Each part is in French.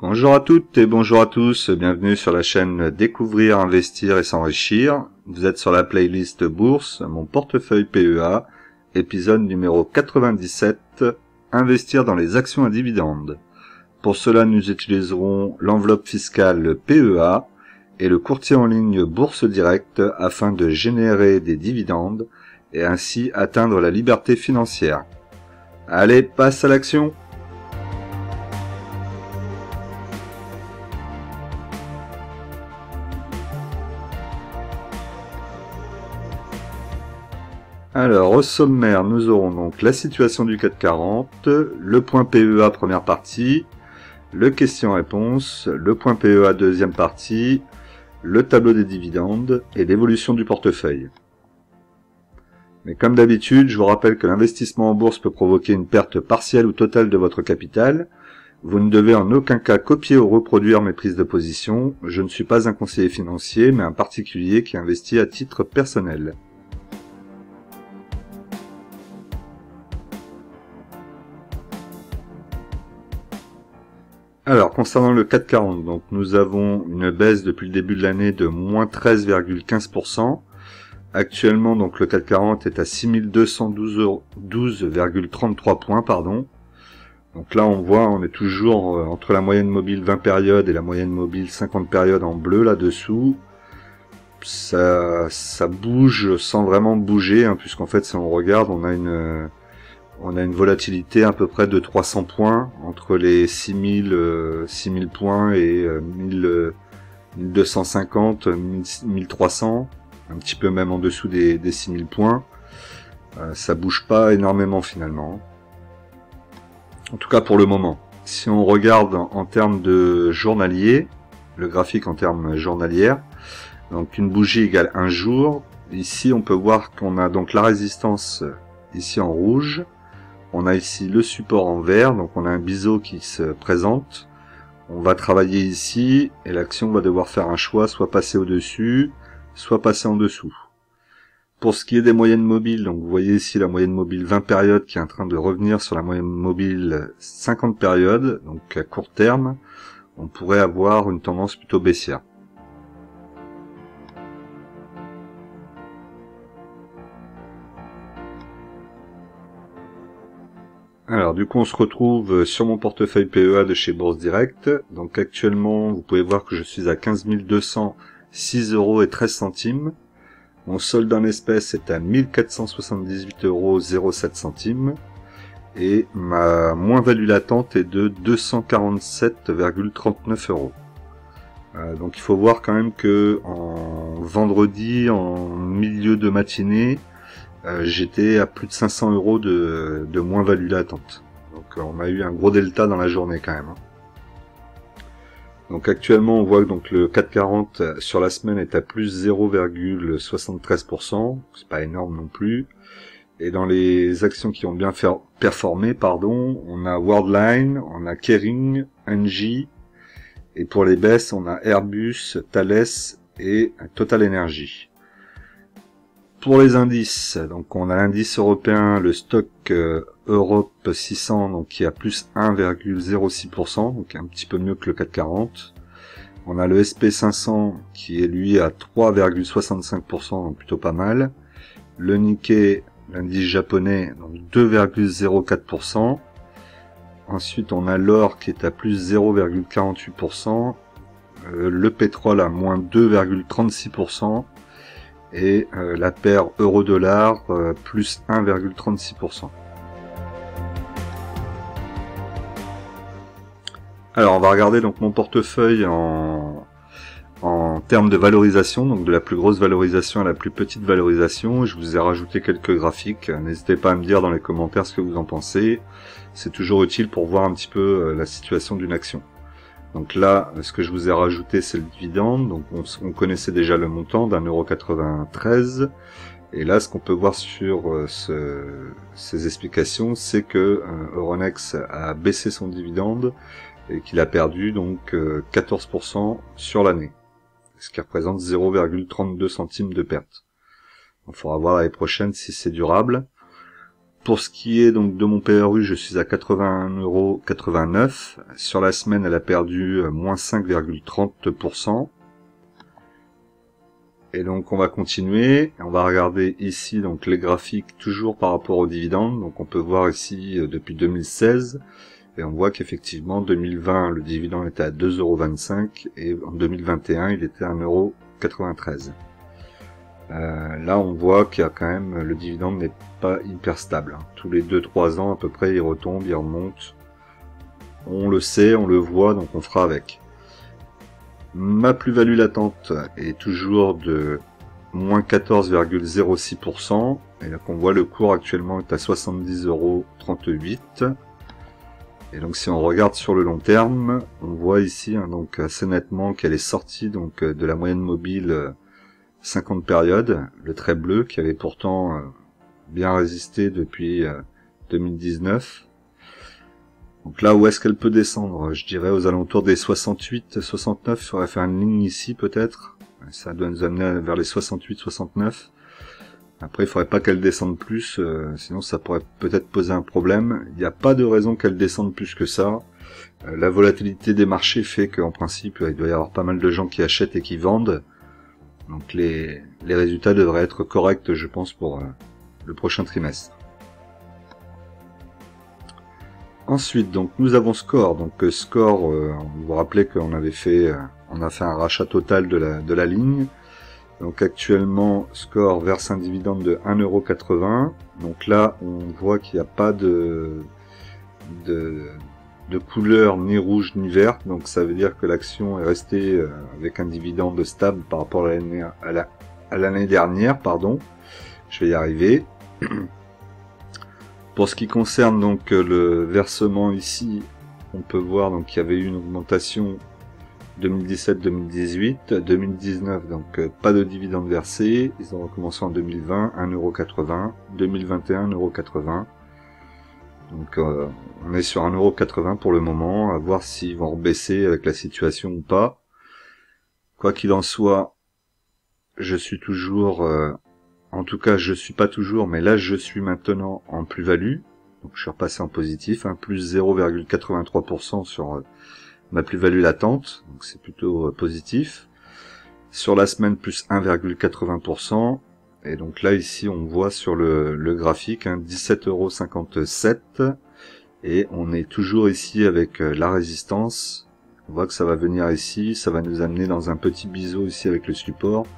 Bonjour à toutes et bonjour à tous, bienvenue sur la chaîne Découvrir, Investir et S'enrichir. Vous êtes sur la playlist Bourse, mon portefeuille PEA, épisode numéro 97, Investir dans les actions à dividendes. Pour cela, nous utiliserons l'enveloppe fiscale PEA et le courtier en ligne Bourse Direct afin de générer des dividendes et ainsi atteindre la liberté financière. Allez, passe à l'action! Alors, au sommaire, nous aurons donc la situation du CAC 40, le point PEA première partie, le question-réponse, le point PEA deuxième partie, le tableau des dividendes et l'évolution du portefeuille. Mais comme d'habitude, je vous rappelle que l'investissement en bourse peut provoquer une perte partielle ou totale de votre capital. Vous ne devez en aucun cas copier ou reproduire mes prises de position. Je ne suis pas un conseiller financier, mais un particulier qui investit à titre personnel. Alors, concernant le CAC 40, donc nous avons une baisse depuis le début de l'année de moins 13,15%. Actuellement, donc le CAC 40 est à 6212,33 points, pardon. Donc là, on voit, on est toujours entre la moyenne mobile 20 périodes et la moyenne mobile 50 périodes en bleu là-dessous. Ça bouge sans vraiment bouger, hein, puisqu'en fait, si on regarde, on a une volatilité à peu près de 300 points entre les 6000 points et 1250, 1300, un petit peu même en dessous des 6000 points. Ça bouge pas énormément finalement. En tout cas pour le moment. Si on regarde en termes de journalier, le graphique en termes journalières, donc une bougie égale un jour. Ici on peut voir qu'on a donc la résistance ici en rouge. On a ici le support en vert, donc on a un biseau qui se présente. On va travailler ici et l'action va devoir faire un choix, soit passer au-dessus, soit passer en dessous. Pour ce qui est des moyennes mobiles, donc vous voyez ici la moyenne mobile 20 périodes qui est en train de revenir sur la moyenne mobile 50 périodes, donc à court terme, on pourrait avoir une tendance plutôt baissière. Alors du coup on se retrouve sur mon portefeuille PEA de chez Bourse Direct. Donc actuellement vous pouvez voir que je suis à 15 206,13 €. Mon solde en espèces est à 1478,07 € et ma moins-value latente est de 247,39 €. Donc il faut voir quand même que en vendredi, en milieu de matinée, j'étais à plus de 500 € de moins-value latente. Donc on a eu un gros delta dans la journée quand même. Donc actuellement on voit que donc le CAC 40 sur la semaine est à plus 0,73%. C'est pas énorme non plus. Et dans les actions qui ont bien performé, on a Worldline, on a Kering, Engie. Et pour les baisses, on a Airbus, Thales et Total Energy. Pour les indices, donc on a l'indice européen, le stock Europe 600, donc qui a plus 1,06%, donc un petit peu mieux que le CAC 40. On a le SP 500 qui est lui à 3,65%, donc plutôt pas mal. Le Nikkei, l'indice japonais, donc 2,04%. Ensuite on a l'or qui est à plus 0,48%. Le pétrole à moins 2,36%. Et la paire euro-dollar plus 1,36%. Alors on va regarder donc mon portefeuille en termes de valorisation, donc de la plus grosse valorisation à la plus petite valorisation. Je vous ai rajouté quelques graphiques, n'hésitez pas à me dire dans les commentaires ce que vous en pensez. C'est toujours utile pour voir un petit peu la situation d'une action. Donc là, ce que je vous ai rajouté, c'est le dividende. Donc on connaissait déjà le montant d'1,93 €. Et là, ce qu'on peut voir sur ces explications, c'est que Euronext a baissé son dividende et qu'il a perdu donc 14% sur l'année, ce qui représente 0,32 centimes de perte. Il faudra voir l'année prochaine si c'est durable. Pour ce qui est donc de mon PRU, je suis à 81,89 €. Sur la semaine, elle a perdu moins 5,30%. Et donc on va continuer, on va regarder ici donc les graphiques toujours par rapport aux dividendes. Donc on peut voir ici depuis 2016 et on voit qu'effectivement 2020 le dividende était à 2,25 € et en 2021 il était à 1,93 €. Là on voit qu'il y a quand même, le dividende n'est pas hyper stable. Tous les 2-3 ans à peu près il retombe, il remonte. On le sait, on le voit, donc on fera avec. Ma plus-value latente est toujours de moins 14,06%. Et là qu'on voit le cours actuellement est à 70,38 €. Et donc si on regarde sur le long terme, on voit ici donc assez nettement qu'elle est sortie donc de la moyenne mobile 50 périodes, le trait bleu qui avait pourtant bien résisté depuis 2019. Donc là, où est-ce qu'elle peut descendre? Je dirais aux alentours des 68, 69, il faudrait faire une ligne ici peut-être. Ça doit nous amener vers les 68, 69. Après, il faudrait pas qu'elle descende plus, sinon ça pourrait peut-être poser un problème. Il n'y a pas de raison qu'elle descende plus que ça. La volatilité des marchés fait qu'en principe, il doit y avoir pas mal de gens qui achètent et qui vendent. Donc les résultats devraient être corrects, je pense, pour le prochain trimestre. Ensuite, donc nous avons Score. Donc Score, vous vous rappelez qu'on avait fait, on a fait un rachat total de la ligne. Donc actuellement, Score verse un dividende de 1,80 €. Donc là, on voit qu'il n'y a pas de couleur ni rouge ni verte. Donc ça veut dire que l'action est restée avec un dividende stable par rapport à l'année dernière, pardon. Je vais y arriver. Pour ce qui concerne donc le versement ici, on peut voir donc qu'il y avait eu une augmentation 2017-2018, 2019 donc pas de dividende versé, ils ont recommencé en 2020 1,80 €, 2021 1,80 €. Donc on est sur 1,80 € pour le moment, à voir s'ils vont rebaisser avec la situation ou pas. Quoi qu'il en soit, je suis toujours en tout cas, je suis pas toujours, mais là, je suis maintenant en plus-value. Donc, je suis repassé en positif, plus 0,83% sur ma plus-value latente. Donc, c'est plutôt positif. Sur la semaine, plus 1,80%. Et donc là, ici, on voit sur le graphique 17,57 €. Et on est toujours ici avec la résistance. On voit que ça va venir ici. Ça va nous amener dans un petit biseau ici avec le support.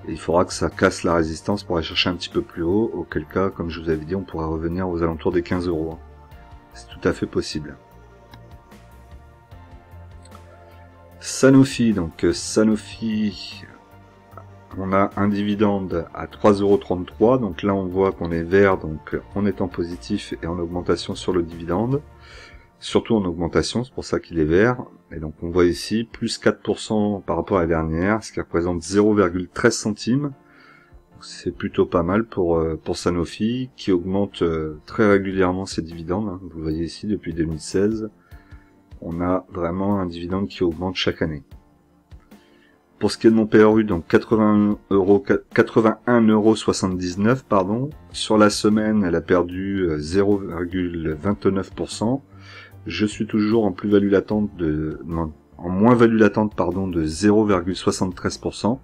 Et il faudra que ça casse la résistance pour aller chercher un petit peu plus haut, auquel cas, comme je vous avais dit, on pourra revenir aux alentours des 15 €. C'est tout à fait possible. Sanofi, donc Sanofi, on a un dividende à 3,33 €, donc là on voit qu'on est vert, donc on est en positif et en augmentation sur le dividende. Surtout en augmentation, c'est pour ça qu'il est vert. Et donc on voit ici plus 4% par rapport à la dernière, ce qui représente 0,13 centimes. C'est plutôt pas mal pour Sanofi, qui augmente très régulièrement ses dividendes. Vous le voyez ici depuis 2016. On a vraiment un dividende qui augmente chaque année. Pour ce qui est de mon PRU, donc 81,79 €, pardon. Sur la semaine, elle a perdu 0,29%. Je suis toujours en plus-value latente en moins-value latente, pardon, de 0,73%.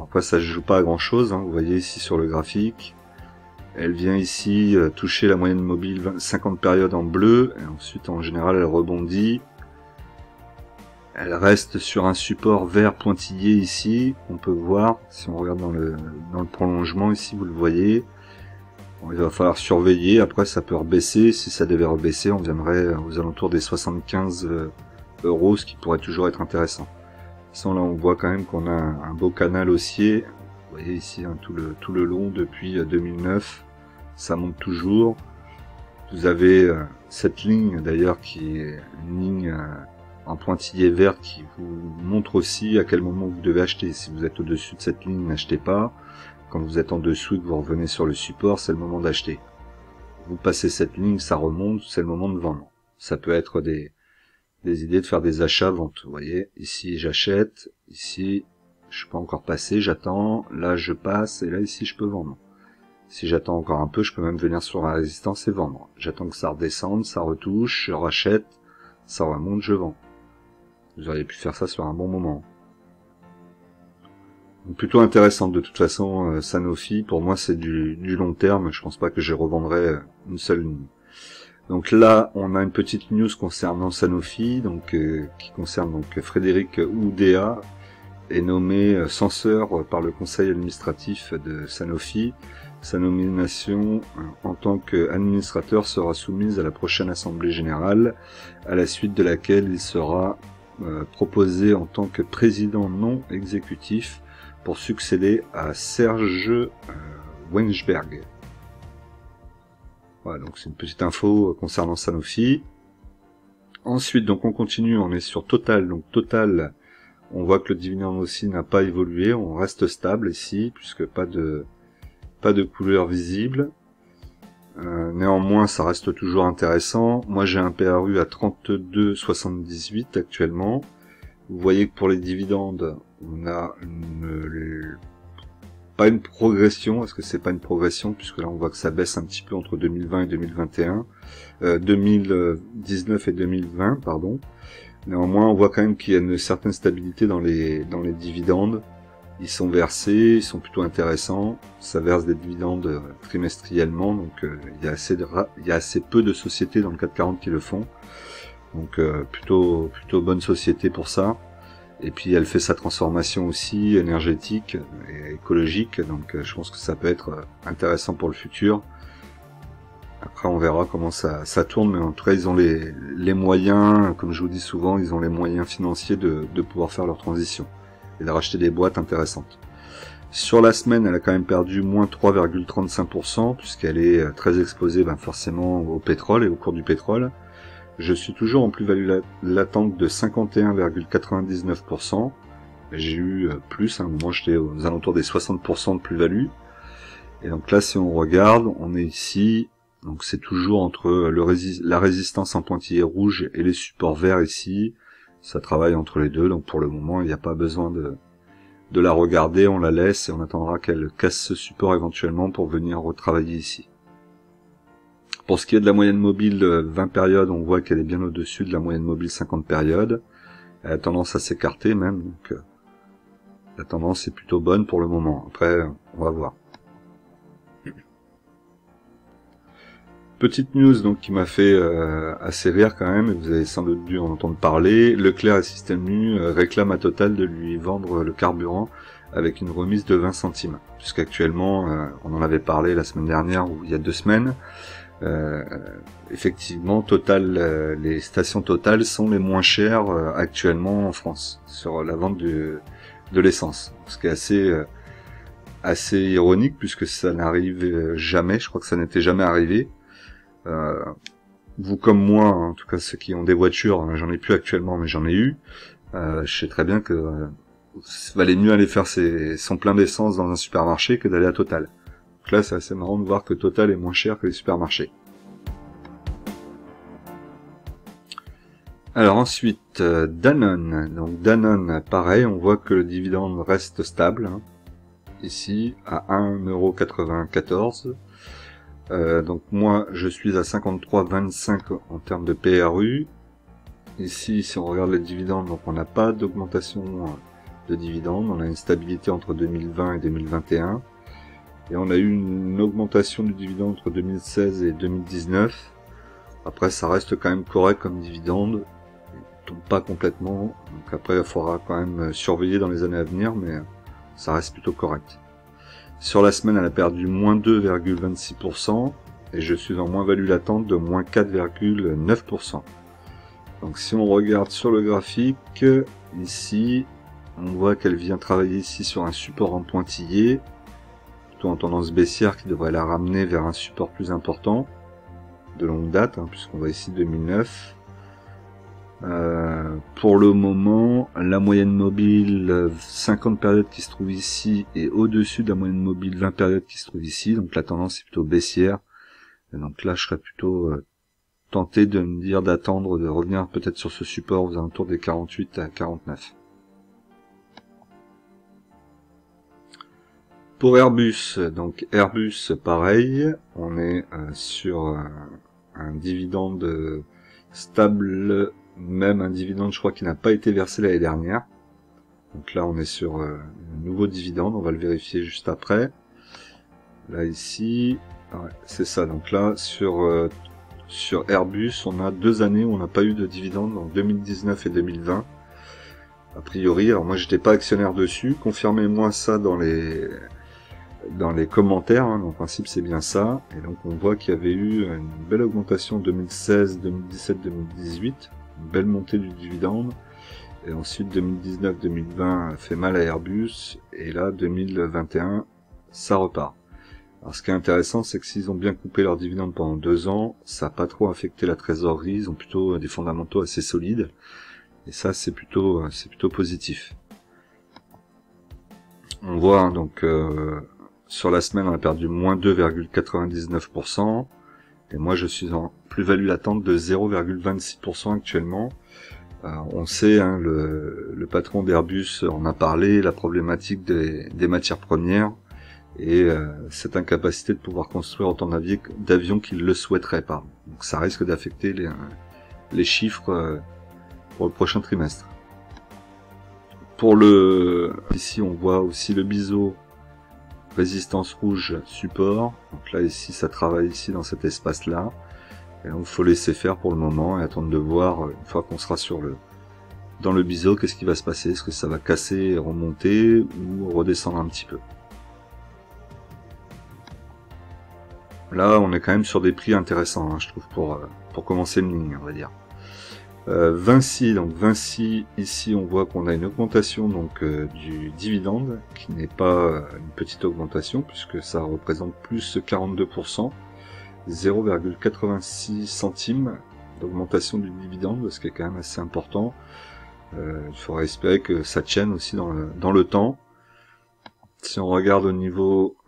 Après, ça ne joue pas à grand chose, vous voyez ici sur le graphique. Elle vient ici toucher la moyenne mobile 50 périodes en bleu, et ensuite en général elle rebondit. Elle reste sur un support vert pointillé ici, on peut voir, si on regarde dans le prolongement ici, vous le voyez. Bon, il va falloir surveiller, après ça peut rebaisser, si ça devait rebaisser, on viendrait aux alentours des 75 €, ce qui pourrait toujours être intéressant. Sans là on voit quand même qu'on a un beau canal haussier, vous voyez ici tout le long depuis 2009, ça monte toujours. Vous avez cette ligne d'ailleurs qui est une ligne en pointillé verte qui vous montre aussi à quel moment vous devez acheter. Si vous êtes au-dessus de cette ligne, n'achetez pas. Quand vous êtes en dessous et que vous revenez sur le support, c'est le moment d'acheter. Vous passez cette ligne, ça remonte, c'est le moment de vendre. Ça peut être des idées de faire des achats-ventes. Vous voyez, ici j'achète, ici je suis pas encore passé, j'attends, là je passe, et là ici je peux vendre. Si j'attends encore un peu, je peux même venir sur la résistance et vendre. J'attends que ça redescende, ça retouche, je rachète, ça remonte, je vends. Vous auriez pu faire ça sur un bon moment. Donc, plutôt intéressante de toute façon, Sanofi. Pour moi, c'est du long terme. Je pense pas que je revendrai une seule ligne. Donc là, on a une petite news concernant Sanofi, donc qui concerne donc Frédéric Oudéa, est nommé censeur par le conseil administratif de Sanofi. Sa nomination en tant qu'administrateur sera soumise à la prochaine assemblée générale, à la suite de laquelle il sera proposé en tant que président non exécutif pour succéder à Serge Weinberg. Voilà, donc c'est une petite info concernant Sanofi. Ensuite, donc on continue, on est sur Total. Donc Total, on voit que le dividende aussi n'a pas évolué, on reste stable ici, puisque pas de couleur visible. Néanmoins, ça reste toujours intéressant. Moi, j'ai un PRU à 32,78 actuellement. Vous voyez que pour les dividendes, on a pas une progression. Est-ce que c'est pas une progression, puisque là on voit que ça baisse un petit peu entre 2020 et 2021, 2019 et 2020, pardon. Néanmoins, on voit quand même qu'il y a une certaine stabilité dans les dividendes. Ils sont versés, ils sont plutôt intéressants. Ça verse des dividendes trimestriellement, donc il y a assez peu de sociétés dans le CAC 40 qui le font. Donc plutôt bonne société pour ça. Et puis elle fait sa transformation aussi énergétique et écologique, donc je pense que ça peut être intéressant pour le futur. Après on verra comment ça tourne, mais en tout cas ils ont les moyens, comme je vous dis souvent, ils ont les moyens financiers de pouvoir faire leur transition et de racheter des boîtes intéressantes. Sur la semaine, elle a quand même perdu moins 3,35%, puisqu'elle est très exposée forcément au pétrole et au cours du pétrole. Je suis toujours en plus-value latente de 51,99%. J'ai eu plus, à un moment j'étais aux alentours des 60% de plus-value. Et donc là, si on regarde, on est ici, donc c'est toujours entre la résistance en pointillé rouge et les supports verts ici. Ça travaille entre les deux, donc pour le moment, il n'y a pas besoin de la regarder, on la laisse et on attendra qu'elle casse ce support éventuellement pour venir retravailler ici. Pour ce qui est de la moyenne mobile 20 périodes, on voit qu'elle est bien au-dessus de la moyenne mobile 50 périodes. Elle a tendance à s'écarter même, donc la tendance est plutôt bonne pour le moment. Après, on va voir. Petite news donc qui m'a fait assez rire quand même, vous avez sans doute dû en entendre parler. Leclerc et Système U réclament à Total de lui vendre le carburant avec une remise de 20 centimes. Puisqu'actuellement, on en avait parlé la semaine dernière ou il y a 2 semaines, effectivement Total, les stations Total sont les moins chères actuellement en France sur la vente de l'essence. Ce qui est assez ironique puisque ça n'arrive jamais, je crois que ça n'était jamais arrivé. Vous comme moi, en tout cas ceux qui ont des voitures, j'en ai plus actuellement mais j'en ai eu, je sais très bien que valait mieux aller faire son plein d'essence dans un supermarché que d'aller à Total. Donc là c'est assez marrant de voir que Total est moins cher que les supermarchés. Alors ensuite Danone, donc Danone pareil, on voit que le dividende reste stable, hein, ici à 1,94 €. Donc moi je suis à 53,25 en termes de PRU. Ici si on regarde les dividendes, donc on n'a pas d'augmentation de dividendes, on a une stabilité entre 2020 et 2021 et on a eu une augmentation du dividende entre 2016 et 2019. Après ça reste quand même correct comme dividende, il tombe pas complètement, donc après il faudra quand même surveiller dans les années à venir, mais ça reste plutôt correct. Sur la semaine, elle a perdu moins 2,26% et je suis en moins-value latente de moins 4,9%. Donc si on regarde sur le graphique, ici, on voit qu'elle vient travailler ici sur un support en pointillé, plutôt en tendance baissière qui devrait la ramener vers un support plus important, de longue date, hein, puisqu'on voit ici 2009. Pour le moment, la moyenne mobile 50 périodes qui se trouve ici est au-dessus de la moyenne mobile 20 périodes qui se trouve ici, donc la tendance est plutôt baissière. Et donc là, je serais plutôt tenté de me dire d'attendre, de revenir peut-être sur ce support aux alentours des 48 à 49. Pour Airbus, donc Airbus pareil, on est sur un dividende stable, même un dividende je crois qui n'a pas été versé l'année dernière. Donc là on est sur un nouveau dividende, on va le vérifier juste après. Là ici, ouais, c'est ça, donc là sur Airbus on a 2 années où on n'a pas eu de dividende, en 2019 et 2020. A priori, alors moi j'étais pas actionnaire dessus, confirmez-moi ça dans les commentaires, hein. En principe c'est bien ça, et donc on voit qu'il y avait eu une belle augmentation en 2016, 2017, 2018, une belle montée du dividende, et ensuite 2019, 2020 fait mal à Airbus, et là 2021 ça repart. Alors ce qui est intéressant, c'est que s'ils ont bien coupé leurs dividendes pendant 2 ans, ça n'a pas trop affecté la trésorerie, ils ont plutôt des fondamentaux assez solides, et ça c'est plutôt positif. On voit hein, donc sur la semaine, on a perdu moins 2,99%. Et moi, je suis en plus-value latente de 0,26% actuellement. On sait, hein, le patron d'Airbus en a parlé, la problématique des matières premières et cette incapacité de pouvoir construire autant d'avions qu'il le souhaiterait pas. Donc ça risque d'affecter les chiffres pour le prochain trimestre. Ici, on voit aussi le biseau. Résistance rouge, support. Donc là, ici, ça travaille ici dans cet espace-là. Et donc, il faut laisser faire pour le moment et attendre de voir, une fois qu'on sera dans le biseau, qu'est-ce qui va se passer. Est-ce que ça va casser et remonter ou redescendre un petit peu. Là, on est quand même sur des prix intéressants, hein, je trouve, pour commencer une ligne, on va dire. Vinci, donc Vinci, ici on voit qu'on a une augmentation donc du dividende, qui n'est pas une petite augmentation, puisque ça représente plus 42%, 0,86 centimes d'augmentation du dividende, ce qui est quand même assez important. Il faudra espérer que ça tienne aussi dans le temps. Si on regarde au niveau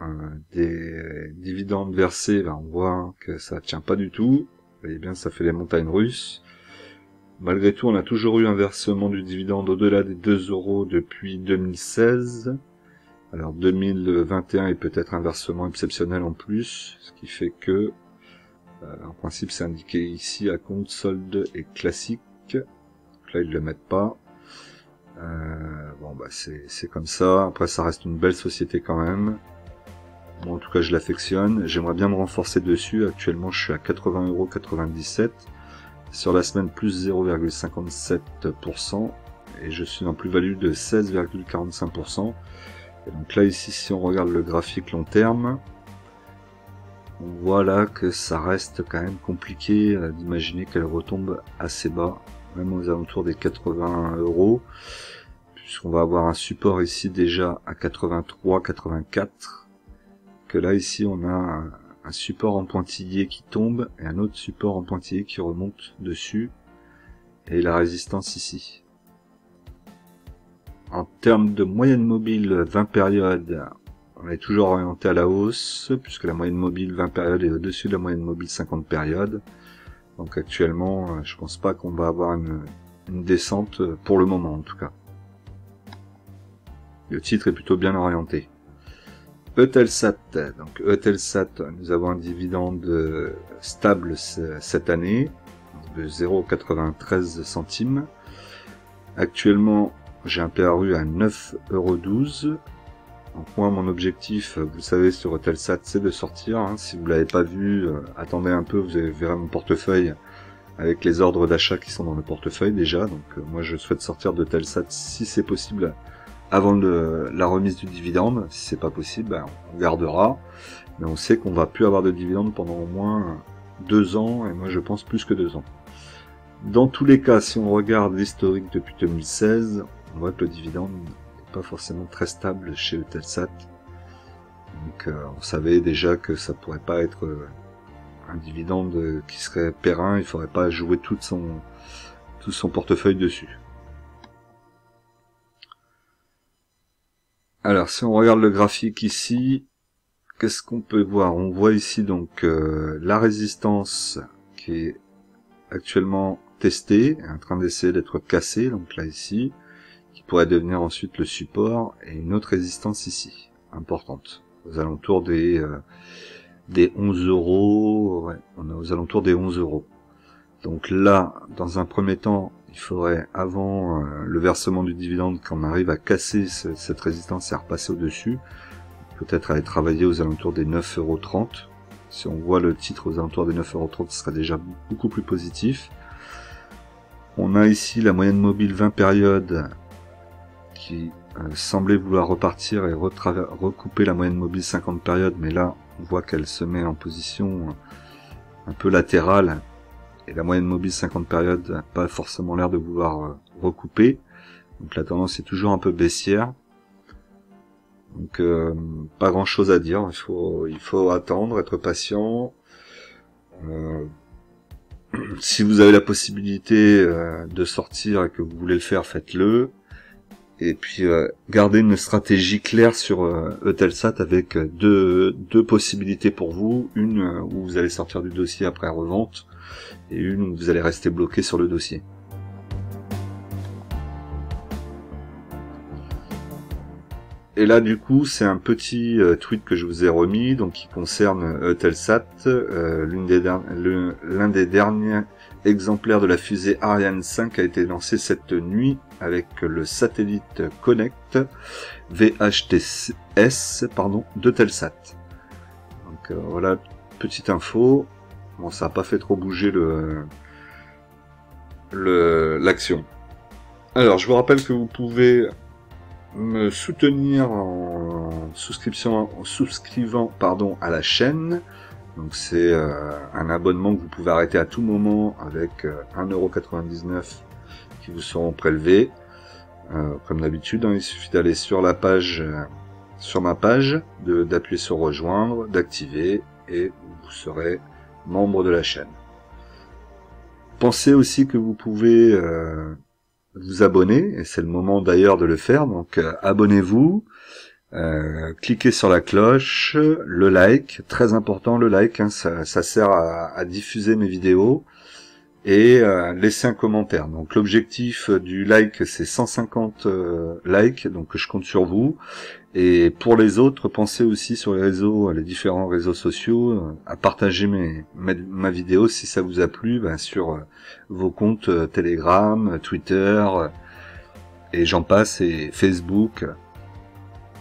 des dividendes versés, ben, on voit que ça tient pas du tout. Vous voyez bien, ça fait les montagnes russes. Malgré tout, on a toujours eu un versement du dividende au-delà des 2 € depuis 2016. Alors 2021 est peut-être un versement exceptionnel en plus, ce qui fait que, en principe, c'est indiqué ici à compte solde et classique. Donc là, ils le mettent pas. Bon, bah c'est comme ça. Après, ça reste une belle société quand même. Bon, en tout cas, je l'affectionne. J'aimerais bien me renforcer dessus. Actuellement, je suis à 80,97 €. Sur la semaine, plus 0,57%, et je suis en plus-value de 16,45%. Et donc là, ici, si on regarde le graphique long terme, on voit là que ça reste quand même compliqué d'imaginer qu'elle retombe assez bas, même aux alentours des 80 €, puisqu'on va avoir un support ici déjà à 83, 84, que là, ici, on a un support en pointillé qui tombe et un autre support en pointillé qui remonte dessus, et la résistance ici. En termes de moyenne mobile 20 périodes, on est toujours orienté à la hausse, puisque la moyenne mobile 20 périodes est au-dessus de la moyenne mobile 50 périodes. Donc actuellement, je pense pas qu'on va avoir une descente pour le moment en tout cas. Le titre est plutôt bien orienté. Eutelsat, donc Eutelsat, nous avons un dividende stable cette année de 0,93 centimes. Actuellement, j'ai un PRU à 9,12 €. Donc moi, mon objectif, vous le savez, sur Eutelsat, c'est de sortir. Hein. Si vous l'avez pas vu, attendez un peu, vous verrez mon portefeuille avec les ordres d'achat qui sont dans le portefeuille déjà. Donc moi, je souhaite sortir d'Eutelsat si c'est possible avant la remise du dividende. Si c'est pas possible, ben, on gardera. Mais on sait qu'on va plus avoir de dividende pendant au moins 2 ans, et moi je pense plus que 2 ans. Dans tous les cas, si on regarde l'historique depuis 2016, on voit que le dividende n'est pas forcément très stable chez Eutelsat. Donc on savait déjà que ça pourrait pas être un dividende qui serait périn, il faudrait pas jouer tout son portefeuille dessus. Alors, si on regarde le graphique ici, qu'est-ce qu'on peut voir? On voit ici donc la résistance qui est actuellement testée, en train d'essayer d'être cassée, donc là ici, qui pourrait devenir ensuite le support, et une autre résistance ici. importante, aux alentours des 11 euros. Ouais, on est aux alentours des 11 euros. Donc là, dans un premier temps, il faudrait, avant le versement du dividende, qu'on arrive à casser cette résistance et à repasser au-dessus, peut-être aller travailler aux alentours des 9,30 €. Si on voit le titre aux alentours des 9,30 €, ce serait déjà beaucoup plus positif. On a ici la moyenne mobile 20 périodes qui semblait vouloir repartir et recouper la moyenne mobile 50 périodes, mais là on voit qu'elle se met en position un peu latérale et la moyenne mobile 50 périodes n'a pas forcément l'air de vouloir recouper, donc la tendance est toujours un peu baissière. Donc pas grand chose à dire, il faut attendre, être patient. Si vous avez la possibilité de sortir et que vous voulez le faire, faites-le. Et puis gardez une stratégie claire sur Eutelsat avec deux possibilités pour vous, une où vous allez sortir du dossier après revente et une où vous allez rester bloqué sur le dossier. Et là, du coup, c'est un petit tweet que je vous ai remis, donc qui concerne Eutelsat, l'un des derniers exemplaires de la fusée Ariane 5 a été lancé cette nuit avec le satellite Connect VHTS, d'Eutelsat. Donc voilà, petite info. Bon, ça n'a pas fait trop bouger l'action. Alors, je vous rappelle que vous pouvez me soutenir en souscrivant à la chaîne. Donc c'est un abonnement que vous pouvez arrêter à tout moment avec 1,99 € qui vous seront prélevés. Comme d'habitude, hein, il suffit d'aller sur la page, sur ma page, d'appuyer sur rejoindre, d'activer et vous serez membre de la chaîne. Pensez aussi que vous pouvez vous abonner, et c'est le moment d'ailleurs de le faire, donc abonnez-vous, cliquez sur la cloche, le like, très important le like, hein, ça sert à diffuser mes vidéos, et laissez un commentaire. Donc l'objectif du like c'est 150 likes, donc je compte sur vous. Et pour les autres, pensez aussi sur les différents réseaux sociaux, à partager ma vidéo si ça vous a plu, sur vos comptes Telegram, Twitter, et j'en passe, et Facebook.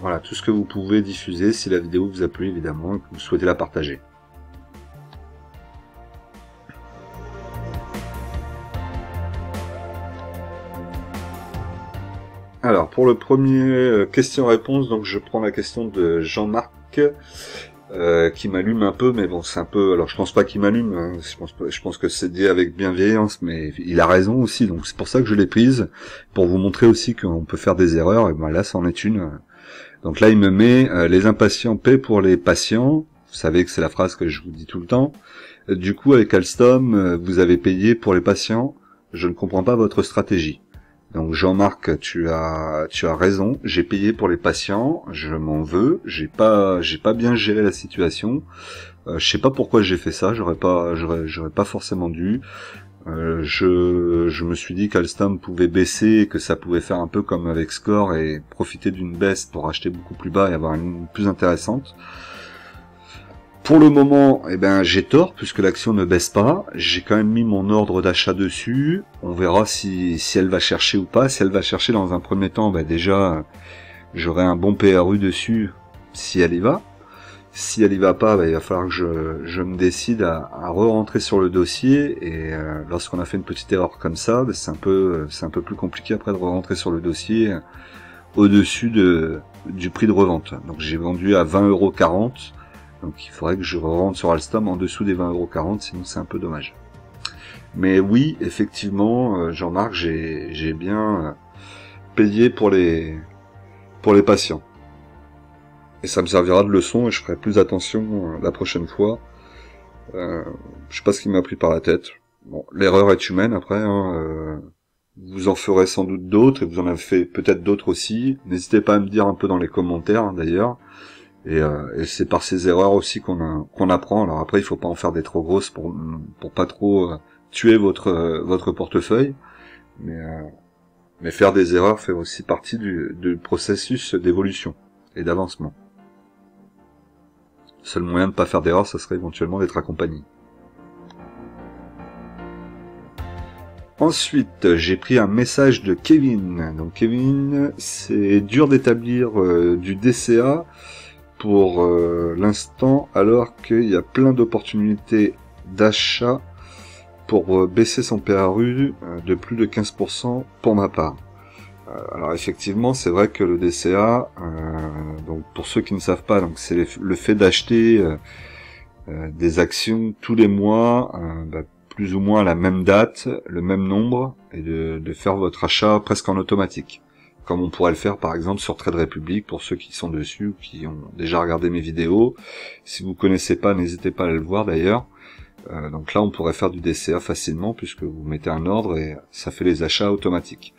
Voilà, tout ce que vous pouvez diffuser si la vidéo vous a plu, évidemment, et que vous souhaitez la partager. Alors, pour le premier question-réponse, donc je prends la question de Jean-Marc, qui m'allume un peu, mais bon, c'est un peu... Alors, je pense pas qu'il m'allume, hein, je pense que c'est dit avec bienveillance, mais il a raison aussi, donc c'est pour ça que je l'ai prise, pour vous montrer aussi qu'on peut faire des erreurs, et ben là, c'en est une. Donc là, il me met les impatients paient pour les patients », vous savez que c'est la phrase que je vous dis tout le temps. Du coup, avec Alstom, vous avez payé pour les patients, je ne comprends pas votre stratégie. Donc Jean-Marc, tu as raison, j'ai payé pour les patients, je m'en veux, j'ai pas bien géré la situation. Je sais pas pourquoi j'ai fait ça, j'aurais pas forcément dû. Je me suis dit qu'Alstom pouvait baisser, que ça pouvait faire un peu comme avec Score et profiter d'une baisse pour acheter beaucoup plus bas et avoir une plus intéressante. Pour le moment, j'ai tort puisque l'action ne baisse pas. J'ai quand même mis mon ordre d'achat dessus. On verra si elle va chercher ou pas. Si elle va chercher dans un premier temps, déjà, j'aurai un bon PRU dessus si elle y va. Si elle y va pas, il va falloir que je me décide à re-rentrer sur le dossier. Et lorsqu'on a fait une petite erreur comme ça, c'est un peu plus compliqué après de re-rentrer sur le dossier au-dessus du prix de revente. Donc j'ai vendu à 20,40 €. Donc il faudrait que je rentre sur Alstom en dessous des 20,40 €, sinon c'est un peu dommage. Mais oui, effectivement, Jean-Marc, j'ai bien payé pour les patients. Et ça me servira de leçon et je ferai plus attention la prochaine fois. Je sais pas ce qui m'a pris par la tête. Bon, l'erreur est humaine après, hein, vous en ferez sans doute d'autres, et vous en avez fait peut-être d'autres aussi. N'hésitez pas à me dire un peu dans les commentaires, hein, d'ailleurs. Et c'est par ces erreurs aussi qu'on apprend. Alors après, il faut pas en faire des trop grosses pour pas trop tuer votre portefeuille. Mais faire des erreurs fait aussi partie du processus d'évolution et d'avancement. Seul moyen de ne pas faire d'erreur, ça serait éventuellement d'être accompagné. Ensuite, j'ai pris un message de Kevin. Donc Kevin, c'est dur d'établir du DCA pour l'instant, alors qu'il y a plein d'opportunités d'achat pour baisser son PRU de plus de 15% pour ma part. Alors effectivement, c'est vrai que le DCA, donc pour ceux qui ne savent pas, donc c'est le fait d'acheter des actions tous les mois, plus ou moins à la même date, le même nombre, et de faire votre achat presque en automatique. Comme on pourrait le faire par exemple sur Trade Republic, pour ceux qui sont dessus ou qui ont déjà regardé mes vidéos. Si vous connaissez pas, n'hésitez pas à le voir d'ailleurs. Donc là on pourrait faire du DCA facilement, puisque vous mettez un ordre et ça fait les achats automatiques.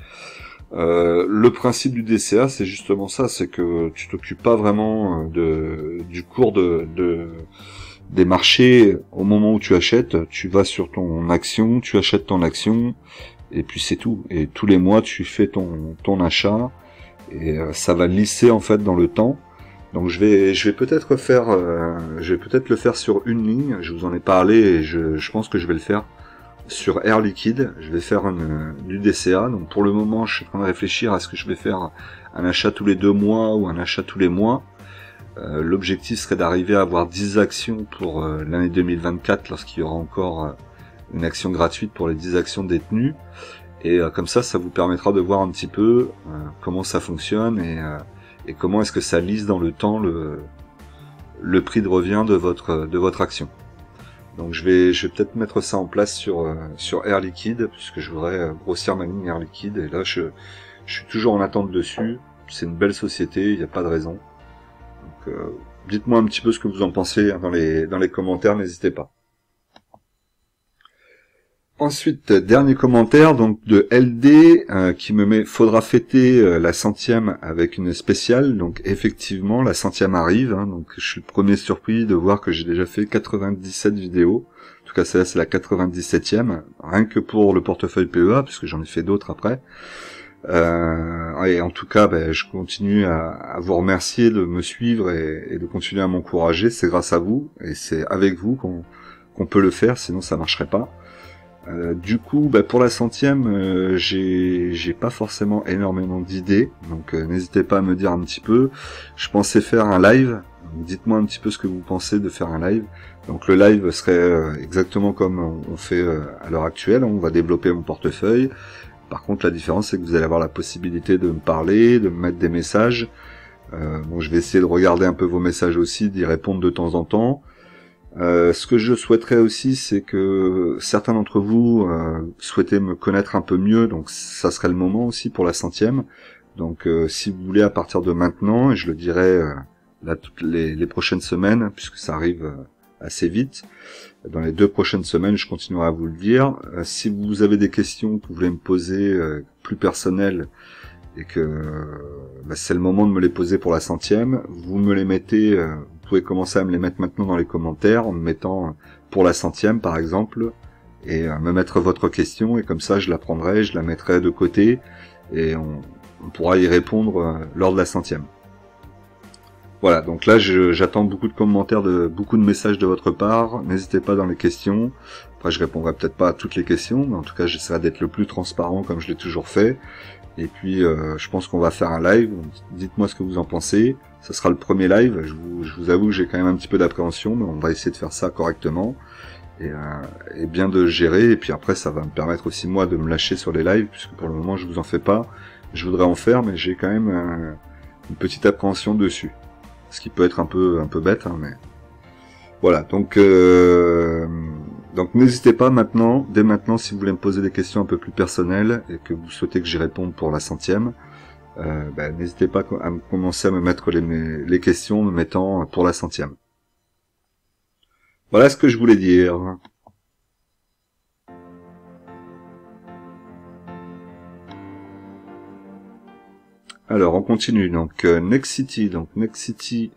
Le principe du DCA, c'est justement ça, c'est que tu t'occupes pas vraiment du cours des marchés au moment où tu achètes. Tu vas sur ton action, tu achètes ton action, et puis c'est tout. Et tous les mois, tu fais ton achat, et ça va lisser en fait dans le temps. Donc je vais peut-être le faire sur une ligne. Je vous en ai parlé et je pense que je vais le faire sur Air Liquide. Je vais faire du DCA. Donc pour le moment, je suis en train de réfléchir à ce que je vais faire un achat tous les 2 mois ou un achat tous les mois. L'objectif serait d'arriver à avoir 10 actions pour l'année 2024, lorsqu'il y aura encore une action gratuite pour les 10 actions détenues. Et comme ça vous permettra de voir un petit peu comment ça fonctionne et comment est-ce que ça lisse dans le temps le prix de revient de votre action. Donc je vais peut-être mettre ça en place sur Air Liquide, puisque je voudrais grossir ma ligne Air Liquide, et là je suis toujours en attente dessus. C'est une belle société, il n'y a pas de raison. Donc dites-moi un petit peu ce que vous en pensez dans les commentaires, n'hésitez pas. Ensuite, dernier commentaire donc de LD qui me met: faudra fêter la 100e avec une spéciale. Donc effectivement, la 100e arrive, hein, donc je suis le premier surpris de voir que j'ai déjà fait 97 vidéos. En tout cas, celle-là c'est la 97e, rien que pour le portefeuille PEA, puisque j'en ai fait d'autres après. Et en tout cas, je continue à vous remercier de me suivre et de continuer à m'encourager. C'est grâce à vous, et c'est avec vous qu'on peut le faire, sinon ça marcherait pas. Du coup, pour la 100e, j'ai pas forcément énormément d'idées, donc n'hésitez pas à me dire un petit peu. Je pensais faire un live, dites-moi un petit peu ce que vous pensez de faire un live. Donc le live serait exactement comme on fait à l'heure actuelle, on va développer mon portefeuille. Par contre, la différence, c'est que vous allez avoir la possibilité de me parler, de me mettre des messages. Bon, je vais essayer de regarder un peu vos messages aussi, d'y répondre de temps en temps. Ce que je souhaiterais aussi, c'est que certains d'entre vous souhaitez me connaître un peu mieux, donc ça serait le moment aussi pour la 100e. Donc si vous voulez, à partir de maintenant, et je le dirai là toutes les prochaines semaines, puisque ça arrive assez vite, dans les 2 prochaines semaines, je continuerai à vous le dire. Si vous avez des questions que vous voulez me poser plus personnelles, et que c'est le moment de me les poser pour la 100e, vous me les mettez... vous pouvez commencer à me les mettre maintenant dans les commentaires, en me mettant pour la 100e par exemple, et me mettre votre question, et comme ça je la prendrai, je la mettrai de côté, et on pourra y répondre lors de la 100e. Voilà, donc là j'attends beaucoup de commentaires, beaucoup de messages de votre part. N'hésitez pas dans les questions. Après je répondrai peut-être pas à toutes les questions, mais en tout cas j'essaierai d'être le plus transparent comme je l'ai toujours fait. Et puis je pense qu'on va faire un live, dites-moi ce que vous en pensez. Ça sera le premier live, je vous avoue que j'ai quand même un petit peu d'appréhension, mais on va essayer de faire ça correctement et bien de gérer. Et puis après ça va me permettre aussi moi de me lâcher sur les lives, puisque pour le moment je vous en fais pas. Je voudrais en faire, mais j'ai quand même une petite appréhension dessus. Ce qui peut être un peu bête, hein, mais voilà. Donc n'hésitez pas maintenant, dès maintenant, si vous voulez me poser des questions un peu plus personnelles et que vous souhaitez que j'y réponde pour la 100e, n'hésitez pas à commencer à me mettre les questions, me mettant pour la 100e. Voilà ce que je voulais dire. Alors on continue, donc Nexity. Donc Nexity,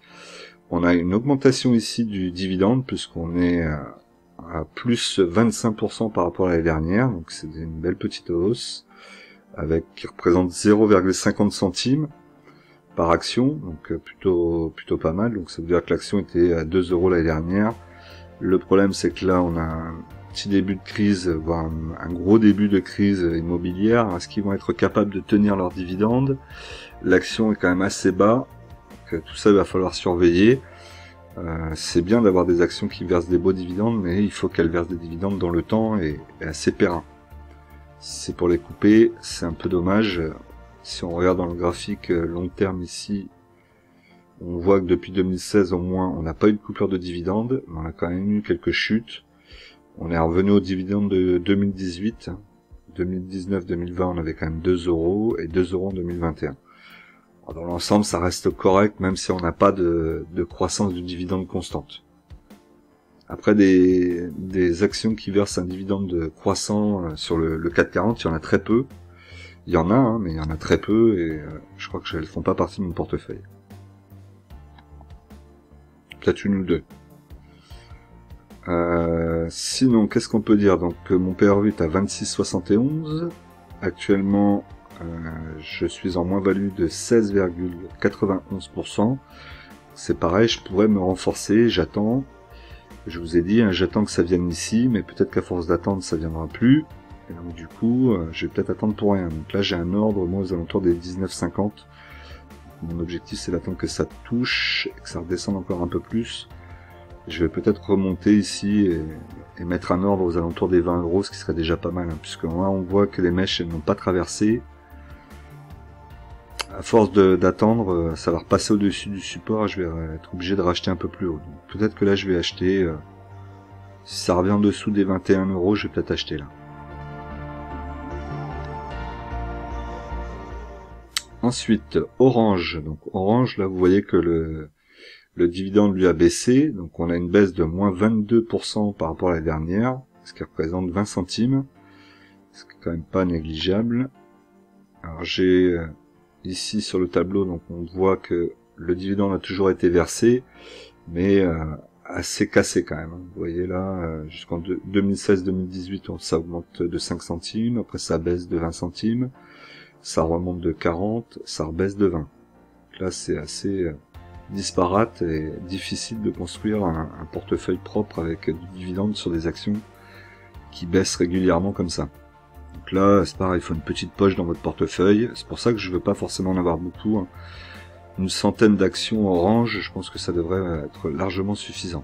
on a une augmentation ici du dividende, puisqu'on est à plus 25% par rapport à l'année dernière, donc c'est une belle petite hausse, qui représente 0,50 centimes. par action, donc plutôt pas mal. Donc ça veut dire que l'action était à 2 € l'année dernière. Le problème, c'est que là, on a un petit début de crise, voire un gros début de crise immobilière. Est-ce qu'ils vont être capables de tenir leurs dividendes? L'action est quand même assez bas, donc tout ça, il va falloir surveiller. C'est bien d'avoir des actions qui versent des beaux dividendes, mais il faut qu'elles versent des dividendes dans le temps et assez périn. C'est pour les couper, c'est un peu dommage. Si on regarde dans le graphique long terme ici, on voit que depuis 2016 au moins, on n'a pas eu de coupure de dividendes, mais on a quand même eu quelques chutes. On est revenu aux dividendes de 2018. 2019-2020, on avait quand même 2 € et 2 € en 2021. Dans l'ensemble, ça reste correct, même si on n'a pas de croissance du dividende constante. Après, des actions qui versent un dividende croissant sur le CAC 40, il y en a très peu. Il y en a, hein, mais il y en a très peu, et je crois que elles font pas partie de mon portefeuille. Peut-être une ou deux. Sinon, qu'est-ce qu'on peut dire? Donc, mon PRU est à 26,71. Actuellement, je suis en moins-value de 16,91%. C'est pareil, je pourrais me renforcer, j'attends. Je vous ai dit, hein, j'attends que ça vienne ici, mais peut-être qu'à force d'attendre, ça viendra plus. Et donc du coup, je vais peut-être attendre pour rien. Donc là, j'ai un ordre, moi, aux alentours des 19,50. Mon objectif, c'est d'attendre que ça touche, et que ça redescende encore un peu plus. Je vais peut-être remonter ici et mettre un ordre aux alentours des 20 €, ce qui serait déjà pas mal, hein, puisque là, on voit que les mèches, elles n'ont pas traversé. À force d'attendre, ça va repasser au-dessus du support, je vais être obligé de racheter un peu plus haut. Peut-être que là, je vais acheter, si ça revient en dessous des 21 €, je vais peut-être acheter là. Ensuite, Orange. Donc Orange, là, vous voyez que le dividende lui a baissé, donc on a une baisse de moins 22% par rapport à la dernière, ce qui représente 20 centimes, ce qui est quand même pas négligeable. Alors j'ai ici sur le tableau, donc on voit que le dividende a toujours été versé, mais assez cassé quand même. Vous voyez là, jusqu'en 2016-2018, ça augmente de 5 centimes, après ça baisse de 20 centimes, ça remonte de 40, ça rebaisse de 20. Donc là c'est assez disparate et difficile de construire un portefeuille propre avec du dividende sur des actions qui baissent régulièrement comme ça. Donc là, c'est pareil, il faut une petite poche dans votre portefeuille. C'est pour ça que je veux pas forcément en avoir beaucoup, hein. Une centaine d'actions Orange, je pense que ça devrait être largement suffisant.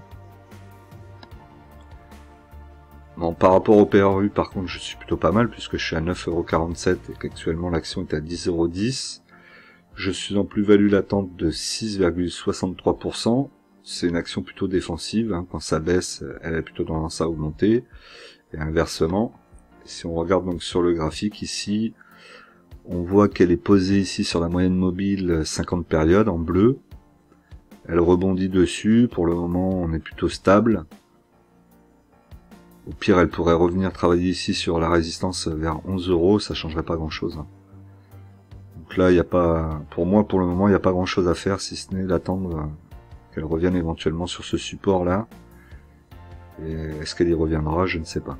Bon, par rapport au PRU, par contre, je suis plutôt pas mal puisque je suis à 9,47 € et qu'actuellement l'action est à 10,10 €. Je suis en plus-value latente de 6,63%. C'est une action plutôt défensive, hein. Quand ça baisse, elle a plutôt tendance à augmenter. Et inversement, si on regarde donc sur le graphique ici, on voit qu'elle est posée ici sur la moyenne mobile 50 périodes en bleu. Elle rebondit dessus. Pour le moment, on est plutôt stable. Au pire, elle pourrait revenir travailler ici sur la résistance vers 11 €. Ça changerait pas grand-chose, hein. Donc là, il n'y a pas, pour moi, pour le moment, il n'y a pas grand chose à faire, si ce n'est d'attendre qu'elle revienne éventuellement sur ce support-là. Et est-ce qu'elle y reviendra? Je ne sais pas.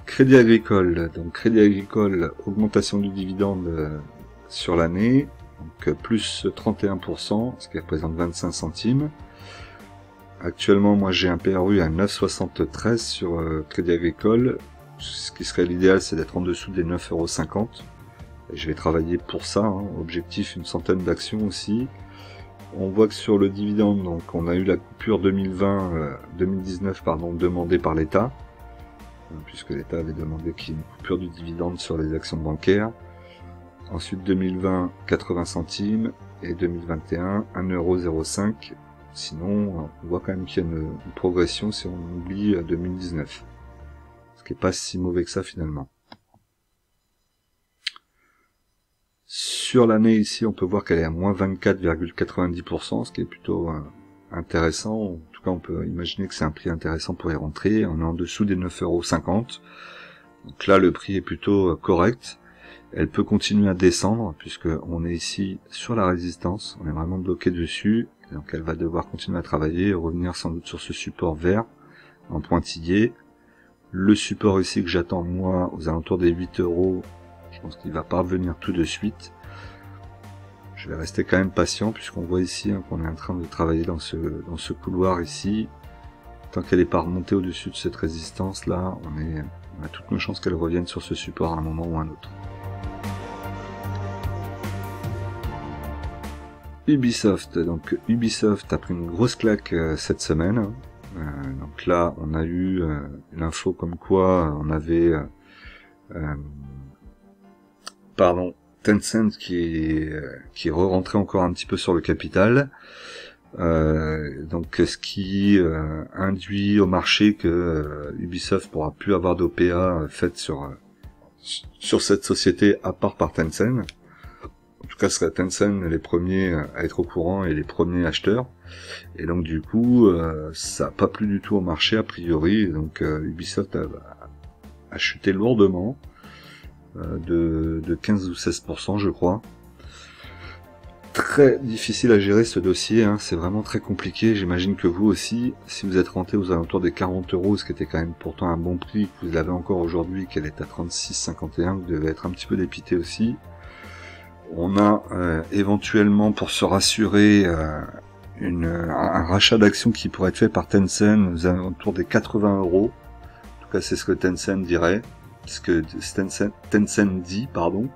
Crédit Agricole. Donc Crédit Agricole, augmentation du dividende sur l'année, donc plus 31%, ce qui représente 25 centimes. Actuellement, moi j'ai un PRU à 9,73 sur Crédit Agricole. Ce qui serait l'idéal, c'est d'être en dessous des 9,50 €. Et je vais travailler pour ça, hein. Objectif, une centaine d'actions aussi. On voit que sur le dividende, donc on a eu la coupure 2019 demandée par l'État, puisque l'État avait demandé qu'il y ait une coupure du dividende sur les actions bancaires. Ensuite 2020, 80 centimes, et 2021, 1,05 €. Sinon, on voit quand même qu'il y a une progression si on oublie 2019. Ce qui est pas si mauvais que ça finalement. Sur l'année ici, on peut voir qu'elle est à moins 24,90%, ce qui est plutôt intéressant. En tout cas, on peut imaginer que c'est un prix intéressant pour y rentrer. On est en dessous des 9,50 €. Donc là, le prix est plutôt correct. Elle peut continuer à descendre, puisque on est ici sur la résistance. On est vraiment bloqué dessus. Donc elle va devoir continuer à travailler et revenir sans doute sur ce support vert en pointillé. Le support ici que j'attends moi aux alentours des 8 € Je pense qu'il va pas revenir tout de suite. Je vais rester quand même patient puisqu'on voit ici hein, qu'on est en train de travailler dans ce couloir ici. Tant qu'elle n'est pas remontée au-dessus de cette résistance là, on a toutes nos chances qu'elle revienne sur ce support à un moment ou un autre. Ubisoft, donc Ubisoft a pris une grosse claque cette semaine. Donc là, on a eu l'info comme quoi on avait Tencent qui est re-rentré encore un petit peu sur le capital. Donc ce qui induit au marché que Ubisoft pourra plus avoir d'OPA faite sur cette société à part par Tencent. En tout cas, ce serait Tencent les premiers à être au courant et les premiers acheteurs. Et donc du coup, ça n'a pas plu du tout au marché a priori. Et donc Ubisoft a chuté lourdement de 15 ou 16% je crois. Très difficile à gérer ce dossier, hein. C'est vraiment très compliqué. J'imagine que vous aussi, si vous êtes rentré aux alentours des 40 €, ce qui était quand même pourtant un bon prix, que vous l'avez encore aujourd'hui, qu'elle est à 36,51, vous devez être un petit peu dépité aussi. On a éventuellement, pour se rassurer, un rachat d'actions qui pourrait être fait par Tencent aux alentours des 80 €. En tout cas, c'est ce que Tencent dirait, ce que Tencent dit, pardon.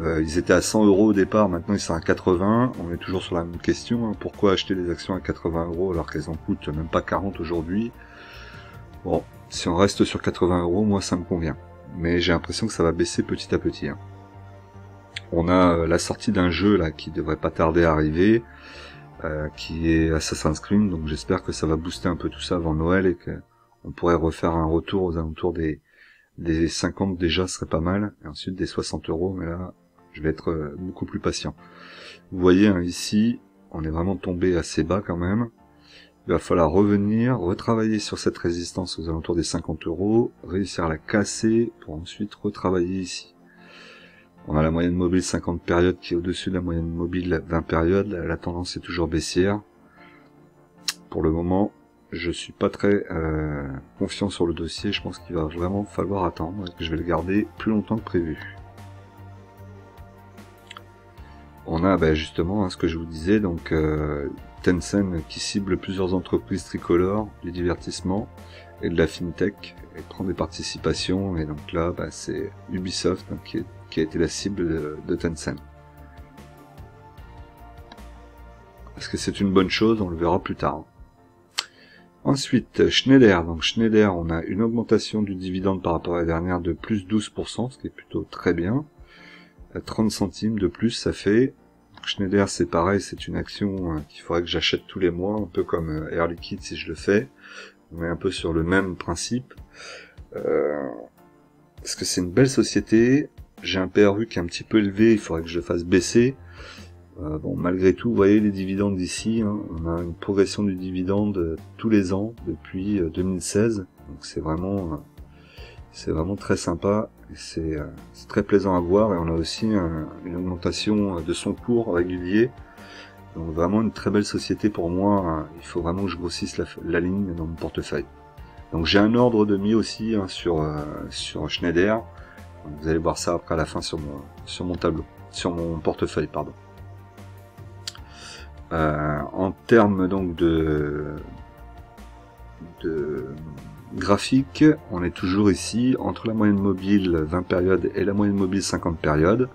Ils étaient à 100 € au départ, maintenant ils sont à 80. On est toujours sur la même question, hein. Pourquoi acheter des actions à 80 € alors qu'elles en coûtent même pas 40 aujourd'hui? Bon, si on reste sur 80 €, moi ça me convient. Mais j'ai l'impression que ça va baisser petit à petit, hein. On a la sortie d'un jeu là qui devrait pas tarder à arriver, qui est Assassin's Creed, donc j'espère que ça va booster un peu tout ça avant Noël et qu'on pourrait refaire un retour aux alentours des 50 déjà, ce serait pas mal, et ensuite des 60 €, mais là je vais être beaucoup plus patient. Vous voyez hein, ici, on est vraiment tombé assez bas quand même. Il va falloir revenir, retravailler sur cette résistance aux alentours des 50 €, réussir à la casser pour ensuite retravailler ici. On a la moyenne mobile 50 périodes qui est au-dessus de la moyenne mobile 20 périodes. La tendance est toujours baissière. Pour le moment, je suis pas très confiant sur le dossier. Je pense qu'il va vraiment falloir attendre et que je vais le garder plus longtemps que prévu. On a justement ce que je vous disais, donc Tencent qui cible plusieurs entreprises tricolores, du divertissement et de la fintech, et prend des participations, et donc là c'est Ubisoft hein, qui a été la cible de Tencent. Est-ce que c'est une bonne chose? On le verra plus tard. Ensuite, Schneider. Donc Schneider, on a une augmentation du dividende par rapport à la dernière de plus 12%, ce qui est plutôt très bien. 30 centimes de plus, ça fait. Schneider, c'est pareil, c'est une action qu'il faudrait que j'achète tous les mois, un peu comme Air Liquide si je le fais. On est un peu sur le même principe. Parce que c'est une belle société. J'ai un PRU qui est un petit peu élevé, il faudrait que je le fasse baisser. Bon, malgré tout, vous voyez les dividendes ici, hein, on a une progression du dividende tous les ans depuis 2016. Donc c'est vraiment très sympa. C'est très plaisant à voir, et on a aussi une augmentation de son cours régulier. Donc vraiment une très belle société pour moi. Il faut vraiment que je grossisse la ligne dans mon portefeuille. Donc j'ai un ordre de mis aussi hein, sur Schneider. Donc, vous allez voir ça après à la fin sur mon tableau, sur mon portefeuille, pardon. En termes donc de graphique, on est toujours ici entre la moyenne mobile 20 périodes et la moyenne mobile 50 périodes.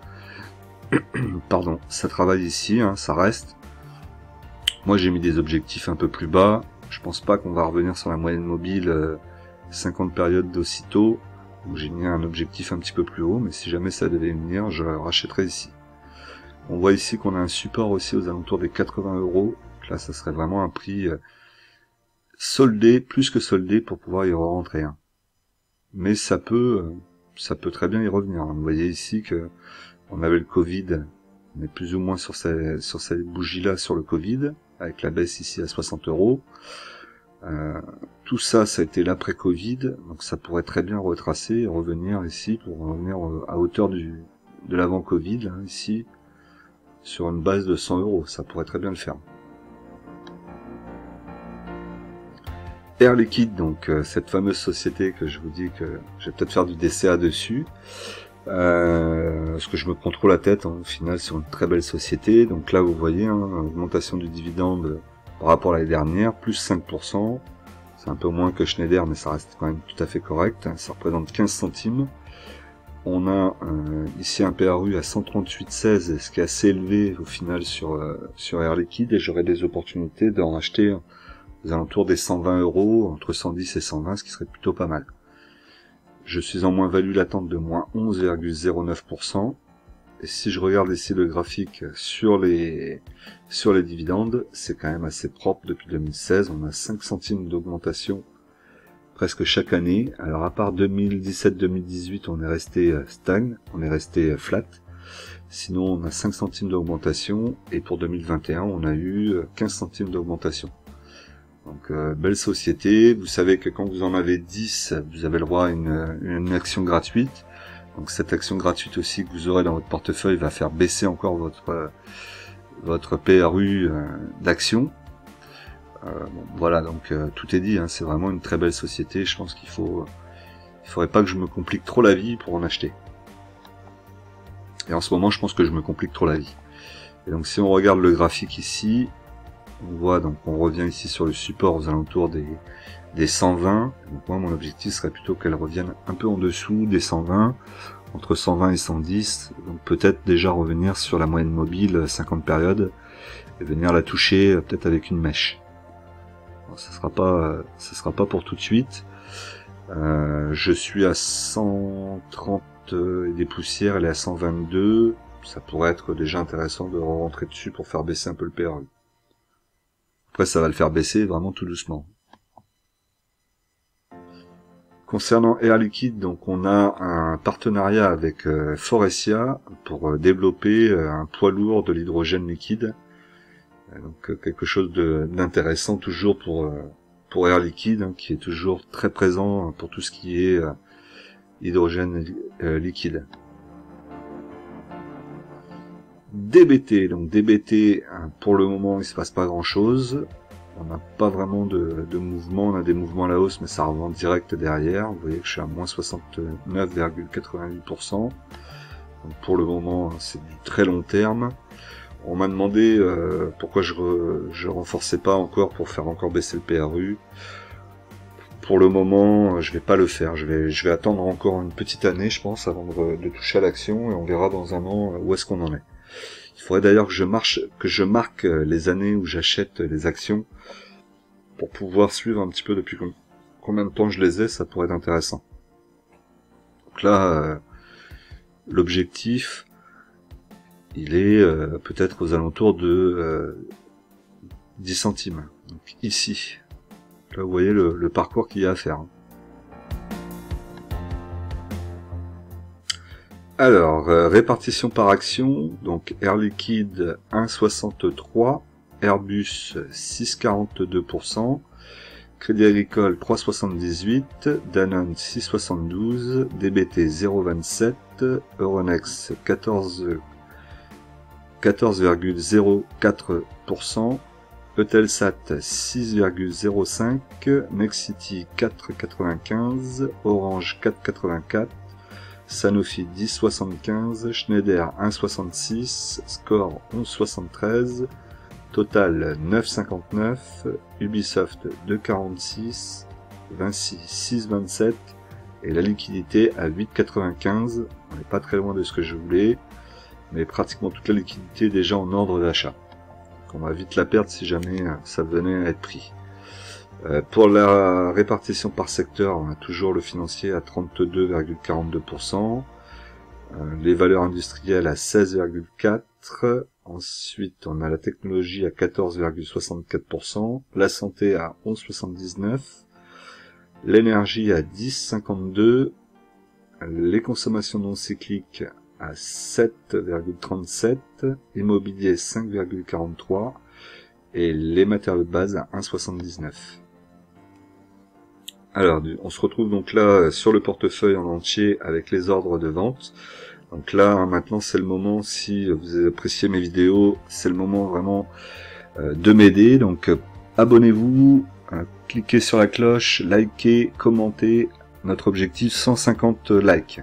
Pardon, ça travaille ici, hein, ça reste. Moi j'ai mis des objectifs un peu plus bas. Je pense pas qu'on va revenir sur la moyenne mobile 50 périodes d'aussitôt. Donc j'ai mis un objectif un petit peu plus haut, mais si jamais ça devait venir, je rachèterai ici. On voit ici qu'on a un support aussi aux alentours des 80 €. Donc là, ça serait vraiment un prix soldé, plus que soldé, pour pouvoir y rentrer. Hein. Mais ça peut très bien y revenir. Hein. Vous voyez ici que on avait le Covid, on est plus ou moins sur ces bougies-là sur le Covid, avec la baisse ici à 60 €. Tout ça, ça a été l'après-Covid, donc ça pourrait très bien retracer et revenir ici pour revenir à hauteur de l'avant-Covid, hein, ici, sur une base de 100 €, ça pourrait très bien le faire. Air Liquide, donc cette fameuse société que je vous dis que je vais peut-être faire du DCA dessus. Parce que je me prends trop la tête, hein, au final, sur une très belle société. Donc là, vous voyez, hein, augmentation du dividende par rapport à l'année dernière, plus 5%. C'est un peu moins que Schneider, mais ça reste quand même tout à fait correct. Ça représente 15 centimes. On a ici un PRU à 138,16, ce qui est assez élevé au final sur Air Liquide, et j'aurai des opportunités d'en racheter aux alentours des 120 €, entre 110 et 120, ce qui serait plutôt pas mal. Je suis en moins-value latente de moins 11,09%. Et si je regarde ici le graphique sur les dividendes, c'est quand même assez propre depuis 2016. On a 5 centimes d'augmentation presque chaque année. Alors à part 2017-2018, on est resté stagne, on est resté flat. Sinon, on a 5 centimes d'augmentation. Et pour 2021, on a eu 15 centimes d'augmentation. Donc belle société. Vous savez que quand vous en avez 10, vous avez le droit à une action gratuite. Donc cette action gratuite aussi que vous aurez dans votre portefeuille va faire baisser encore votre PRU d'action. Bon, voilà, donc tout est dit, hein, c'est vraiment une très belle société. Je pense il faudrait pas que je me complique trop la vie pour en acheter. Et en ce moment, je pense que je me complique trop la vie. Et donc si on regarde le graphique ici, on voit, donc on revient ici sur le support aux alentours des 120. Donc moi, mon objectif serait plutôt qu'elle revienne un peu en dessous des 120, entre 120 et 110. Donc peut-être déjà revenir sur la moyenne mobile 50 périodes et venir la toucher peut-être avec une mèche. Bon, ça sera pas pour tout de suite. Je suis à 130 et des poussières, elle est à 122. Ça pourrait être déjà intéressant de rentrer dessus pour faire baisser un peu le PRU. Après, ça va le faire baisser vraiment tout doucement. Concernant Air Liquide, donc on a un partenariat avec Forestia pour développer un poids lourd de l'hydrogène liquide. Donc quelque chose d'intéressant toujours pour Air Liquide, hein, qui est toujours très présent pour tout ce qui est hydrogène liquide. DBT, donc DBT, pour le moment il se passe pas grand chose, on n'a pas vraiment de mouvement, on a des mouvements à la hausse mais ça revend direct derrière, vous voyez que je suis à moins 69,88%, donc pour le moment c'est du très long terme. On m'a demandé pourquoi je renforçais pas encore pour faire encore baisser le PRU. Pour le moment, je vais pas le faire. Je vais attendre encore une petite année, je pense, avant de toucher à l'action, et on verra dans un an où est-ce qu'on en est. Il faudrait d'ailleurs que je marque les années où j'achète les actions pour pouvoir suivre un petit peu depuis combien de temps je les ai. Ça pourrait être intéressant. Donc là, l'objectif, il est peut-être aux alentours de 10 centimes. Donc ici. Là, vous voyez le parcours qu'il y a à faire. Alors, répartition par action. Donc, Air Liquide 1,63, Airbus 6,42%, Crédit Agricole 3,78, Danone 6,72, DBT 0,27, Euronext 14,04%, Eutelsat 6,05, Nexity 4,95, Orange 4,84, Sanofi 10,75, Schneider 1,66, Score 11,73, Total 9,59, Ubisoft 2,46, Vinci 6,27 et la liquidité à 8,95. On n'est pas très loin de ce que je voulais, mais pratiquement toute la liquidité est déjà en ordre d'achat. On va vite la perdre si jamais ça venait à être pris. Pour la répartition par secteur, on a toujours le financier à 32,42%, les valeurs industrielles à 16,4%, ensuite on a la technologie à 14,64%, la santé à 11,79%, l'énergie à 10,52%, les consommations non cycliques à 7,37, immobilier 5,43 et les matériaux de base à 1,79. Alors, on se retrouve donc là sur le portefeuille en entier avec les ordres de vente. Donc là, maintenant, c'est le moment, si vous appréciez mes vidéos, c'est le moment vraiment de m'aider. Donc, abonnez-vous, cliquez sur la cloche, likez, commentez. Notre objectif, 150 likes.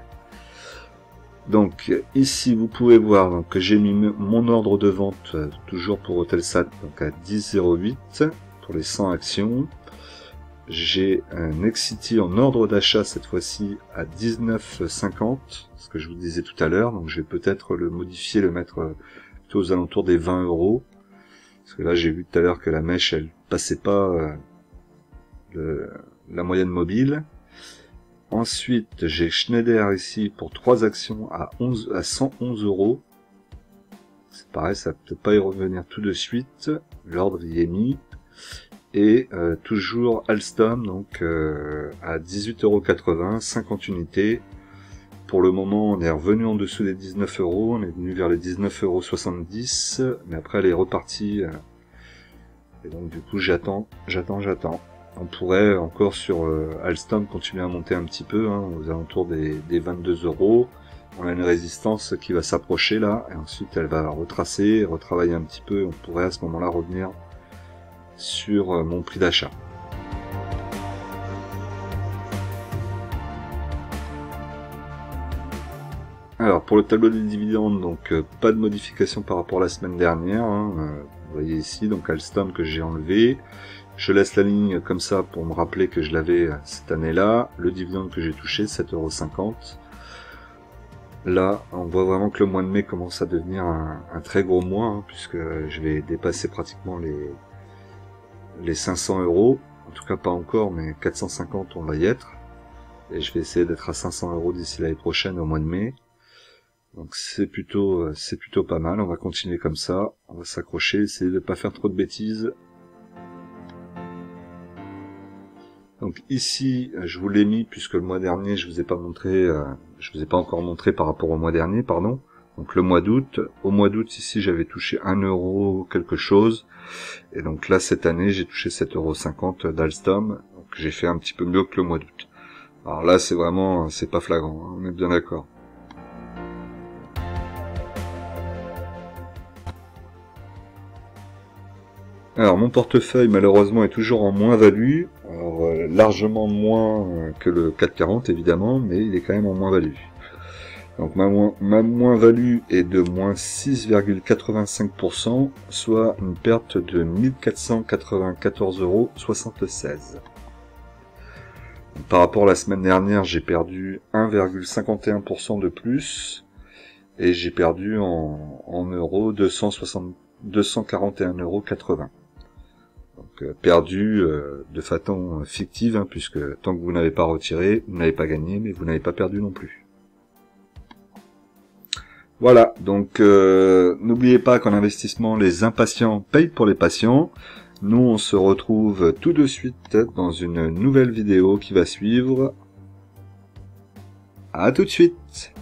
Donc ici vous pouvez voir donc, que j'ai mis mon ordre de vente toujours pour Eutelsat donc à 10,08 pour les 100 actions. J'ai un Nexity en ordre d'achat cette fois-ci à 19,50, ce que je vous disais tout à l'heure, donc je vais peut-être le modifier, le mettre plutôt aux alentours des 20 €. Parce que là j'ai vu tout à l'heure que la mèche elle passait pas la moyenne mobile. Ensuite j'ai Schneider ici pour 3 actions à 111 €. C'est pareil, ça va peut-être pas y revenir tout de suite, l'ordre y est mis. Et toujours Alstom donc à 18,80 €, 50 unités. Pour le moment on est revenu en dessous des 19 €, on est venu vers les 19,70 €, mais après elle est repartie. Et donc du coup j'attends. On pourrait encore sur Alstom continuer à monter un petit peu, hein, aux alentours des 22 €. On a une résistance qui va s'approcher là, et ensuite elle va retracer, retravailler un petit peu, et on pourrait à ce moment-là revenir sur mon prix d'achat. Alors pour le tableau des dividendes, donc pas de modification par rapport à la semaine dernière, hein, vous voyez ici donc Alstom que j'ai enlevé. Je laisse la ligne comme ça pour me rappeler que je l'avais cette année-là. Le dividende que j'ai touché, 7,50 €. Là, on voit vraiment que le mois de mai commence à devenir un très gros mois, hein, puisque je vais dépasser pratiquement les 500 €. En tout cas pas encore, mais 450 on va y être. Et je vais essayer d'être à 500 € d'ici l'année prochaine au mois de mai. Donc c'est plutôt pas mal. On va continuer comme ça. On va s'accrocher, essayer de pas faire trop de bêtises. Donc ici, je vous l'ai mis puisque le mois dernier, je vous ai pas encore montré par rapport au mois dernier, pardon. Donc le mois d'août. Au mois d'août ici, j'avais touché 1 € quelque chose. Et donc là, cette année, j'ai touché 7,50 € d'Alstom. Donc j'ai fait un petit peu mieux que le mois d'août. Alors là, c'est vraiment, c'est pas flagrant, hein, on est bien d'accord. Alors mon portefeuille malheureusement est toujours en moins-value, alors largement moins que le 440 évidemment, mais il est quand même en moins-value. Donc ma moins-value est de moins 6,85%, soit une perte de 1494,76 €. Par rapport à la semaine dernière, j'ai perdu 1,51% de plus, et j'ai perdu en euros 241,80 €. Donc perdu de façon fictive, hein, puisque tant que vous n'avez pas retiré, vous n'avez pas gagné, mais vous n'avez pas perdu non plus. Voilà, donc n'oubliez pas qu'en investissement, les impatients payent pour les patients. Nous, on se retrouve tout de suite dans une nouvelle vidéo qui va suivre. À tout de suite!